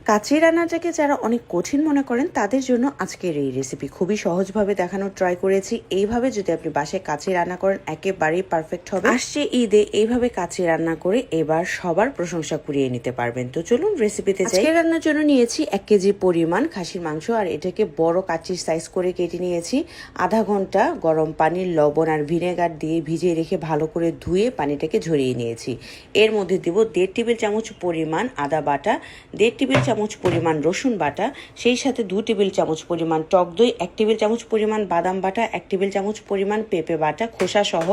কাচ্চি রান্নাটাকে যারা অনেক কঠিন মনে করেন তাদের জন্য আজকের এই রেসিপি খুবই সহজভাবে দেখানোর ট্রাই করেছি। এইভাবে যদি আপনি বাসায় কাচ্চি রান্না করেন একেবারেই পারফেক্ট হবে। আসছে ঈদে এইভাবে কাচ্চি রান্না করে এবার সবার প্রশংসা কুড়িয়ে নিতে পারবেন। তো চলুন রেসিপিতে যাই। আজকে রান্নার জন্য নিয়েছি 1 কেজি পরিমাণ খাসির মাংস, আর এটাকে বড় কাচ্চির সাইজ করে কেটে নিয়েছি। আধা ঘন্টা গরম পানির লবণ আর ভিনেগার দিয়ে ভিজিয়ে রেখে ভালো করে ধুয়ে পানিটাকে ঝরিয়ে নিয়েছি। এর মধ্যে দিব 1.5 টেবিল চামচ পরিমাণ আদা বাটা, 1.5 টেবিল চামচ পরিমাণ রসুন বাটা, সেই সাথে 2 টেবিল চামচ পরিমাণ টক দই, 1 টেবিল চামচ পরিমাণ বাদাম বাটা, 1 টেবিল চামচ পরিমাণ পেঁপে বাটা খোসা সহ,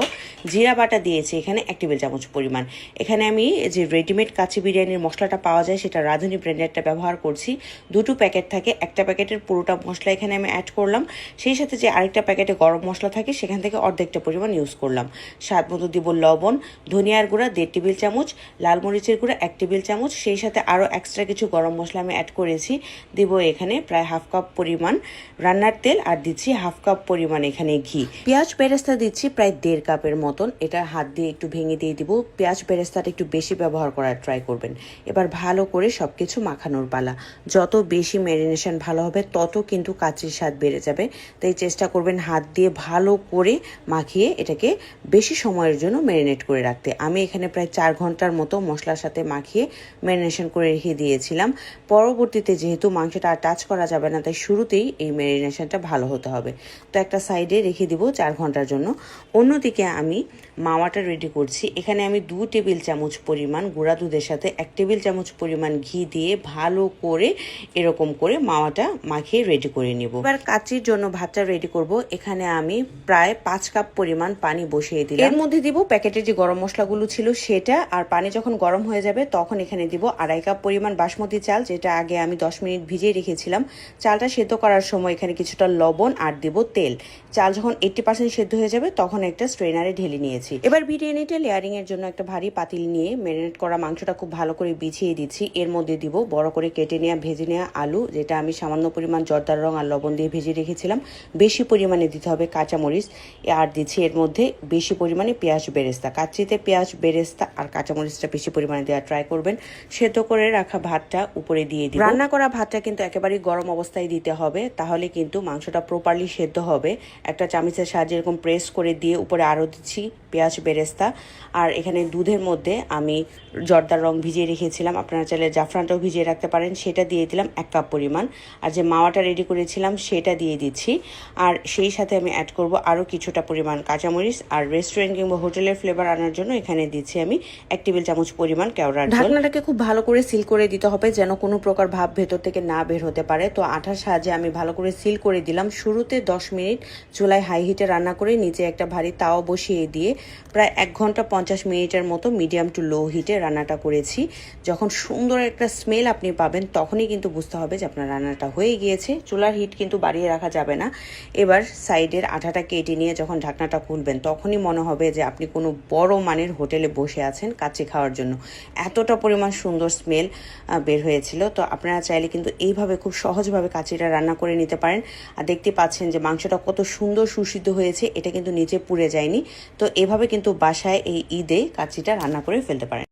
জিরা বাটা দিয়েছি এখানে 1 টেবিল চামচ পরিমাণ। এখানে আমি যে রেডিমেড কাচ্চি বিরিয়ানির মশলাটা পাওয়া যায় সেটা রাঁধুনি ব্র্যান্ডেরটা ব্যবহার করছি। 2টো প্যাকেট থাকে, একটা প্যাকেটের পুরোটা মশলা এখানে আমি অ্যাড করলাম। সেই সাথে যে আরেকটা প্যাকেটে গরম মশলা থাকে সেখান থেকে অর্ধেকটা পরিমাণ ইউজ করলাম। স্বাদ মতো দিব লবণ, ধনিয়ার গুঁড়া 1.5 টেবিল চামচ, লাল মরিচের গুঁড়া 1 টেবিল চামচ, সেই সাথে আরও এক্সট্রা কিছু গরম মশলা আমি অ্যাড করেছি। দিব এখানে প্রায় হাফ কাপ পরিমাণ রান্নার তেল, আর দিচ্ছি হাফ কাপ পরিমাণ এখানে ঘি। পেঁয়াজ বেরেস্তা দিচ্ছি প্রায় 1.5 কাপের মতন। এটা হাত দিয়ে একটু ভেঙে দিয়ে দিব। পেঁয়াজ বেরেস্তাটা একটু বেশি ব্যবহার করার ট্রাই করবেন। এবার ভালো করে সবকিছু মাখানোর পালা। যত বেশি ম্যারিনেশন ভালো হবে তত কিন্তু কাচ্চির স্বাদ বেড়ে যাবে। তাই চেষ্টা করবেন হাত দিয়ে ভালো করে মাখিয়ে এটাকে বেশি সময়ের জন্য ম্যারিনেট করে রাখতে। আমি এখানে প্রায় 4 ঘন্টার মতো মশলার সাথে মাখিয়ে ম্যারিনেশন করে রেখে দিয়েছিলাম। পরবর্তীতে যেহেতু মাংসটা আর টাচ করা যাবে না, তাই শুরুতেই এই ম্যারিনেশনটা ভালো হতে হবে। তো একটা সাইডে রেখে দিব 4 ঘন্টার জন্য। অন্যদিকে আমি মাওয়াটা রেডি করছি। এখানে আমি 2 টেবিল চামচ পরিমাণ গুঁড়া দুধের সাথে 1 টেবিল চামচ পরিমাণ ঘি দিয়ে ভালো করে এরকম করে মাওয়াটা মাখিয়ে রেডি করে নিব। এবার কাচ্চির জন্য ভাতটা রেডি করব। এখানে আমি প্রায় 5 কাপ পরিমাণ পানি বসিয়ে দিলাম। এর মধ্যে দিব প্যাকেটের যে গরম মশলাগুলো ছিল সেটা, আর পানি যখন গরম হয়ে যাবে তখন এখানে দিব 2.5 কাপ পরিমাণ বাসমতি চাল, যেটা আগে আমি 10 মিনিট ভিজিয়ে রেখেছিলাম। চালটা সেদ্ধ করার সময় এখানে কিছুটা লবণ আর দিব তেল। চাল যখন 80% সেদ্ধ হয়ে যাবে তখন একটা স্ট্রেনারে ঢেলে নিয়েছি। এবার বিরিয়ানিটা লেয়ারিং এর জন্য একটা ভারী পাতিল নিয়ে ম্যারিনেট করা মাংসটা খুব ভালো করে বিছিয়ে দিচ্ছি। এর মধ্যে দিব বড় করে কেটে নেওয়া ভেজে নেওয়া আলু, যেটা আমি সামান্য পরিমাণ জর্দার রং আর লবণ দিয়ে ভেজে রেখেছিলাম। বেশি পরিমাণে দিতে হবে কাঁচামরিচ, আর দিচ্ছি এর মধ্যে বেশি পরিমাণে পেঁয়াজ বেরেস্তা। কাচ্চিতে পেঁয়াজ বেরেস্তা আর কাঁচামরিচটা বেশি পরিমাণে দেওয়ার ট্রাই করবেন। সেদ্ধ করে রাখা ভাতটা উপরে দিয়ে দিব। রান্না করা ভাতটা কিন্তু একেবারেই গরম অবস্থায় দিতে হবে, তাহলে কিন্তু মাংসটা প্রপারলি সেদ্ধ হবে। একটা চামচের সাহায্যে এরকম প্রেস করে দিয়ে উপরে আরও দিচ্ছি পেঁয়াজ বেরেস্তা। আর এখানে দুধের মধ্যে আমি জর্দার রং ভিজিয়ে রেখেছিলাম, আপনারা চাইলে জাফরানটাও ভিজিয়ে রাখতে পারেন, সেটা দিয়ে দিলাম 1 কাপ পরিমাণ। আর যে মাওয়াটা রেডি করেছিলাম সেটা দিয়ে দিচ্ছি। আর সেই সাথে আমি অ্যাড করব আরও কিছুটা পরিমাণ কাঁচামরিচ। আর রেস্টুরেন্ট কিংবা হোটেলের ফ্লেভার আনার জন্য এখানে দিচ্ছি আমি 1 টেবিল চামচ পরিমাণ কেওড়ার জল। ঢাকনাটাকে খুব ভালো করে সিল করে দিতে হবে যেন কোনো প্রকার ভাব ভেতর থেকে না বের হতে পারে। তো আঠার সাহায্যে আমি ভালো করে সিল করে দিলাম। শুরুতে 10 মিনিট চুলায় হাই হিটে রান্না করে নিচে একটা ভারী তাওয়া বসিয়ে দিয়ে প্রায় 1 ঘন্টা 50 মিনিটের মতো মিডিয়াম টু লো হিটে রান্নাটা করেছি। যখন সুন্দর একটা স্মেল আপনি পাবেন তখনই কিন্তু বুঝতে হবে যে আপনার রান্নাটা হয়ে গিয়েছে। চুলার হিট কিন্তু বাড়িয়ে রাখা যাবে না। এবার সাইডের আঠাটা কেটে নিয়ে যখন ঢাকনাটা খুলবেন তখনই মনে হবে যে আপনি কোনো বড় মানের হোটেলে বসে আছেন কাচ্চি খাওয়ার জন্য। এতটা পরিমাণ সুন্দর স্মেল বের হয়েছিল। তো আপনারা চাইলে কিন্তু এইভাবে খুব সহজভাবে কাচ্চিটা রান্না করে নিতে পারেন। আর দেখতে পাচ্ছেন যে মাংসটা কত সুন্দর সুসিদ্ধ হয়েছে, এটা কিন্তু নিচে পুড়ে যায়নি। তো এভাবে কিন্তু বাসায় এই ঈদে কাচ্চিটা রান্না করে ফেলতে পারেন।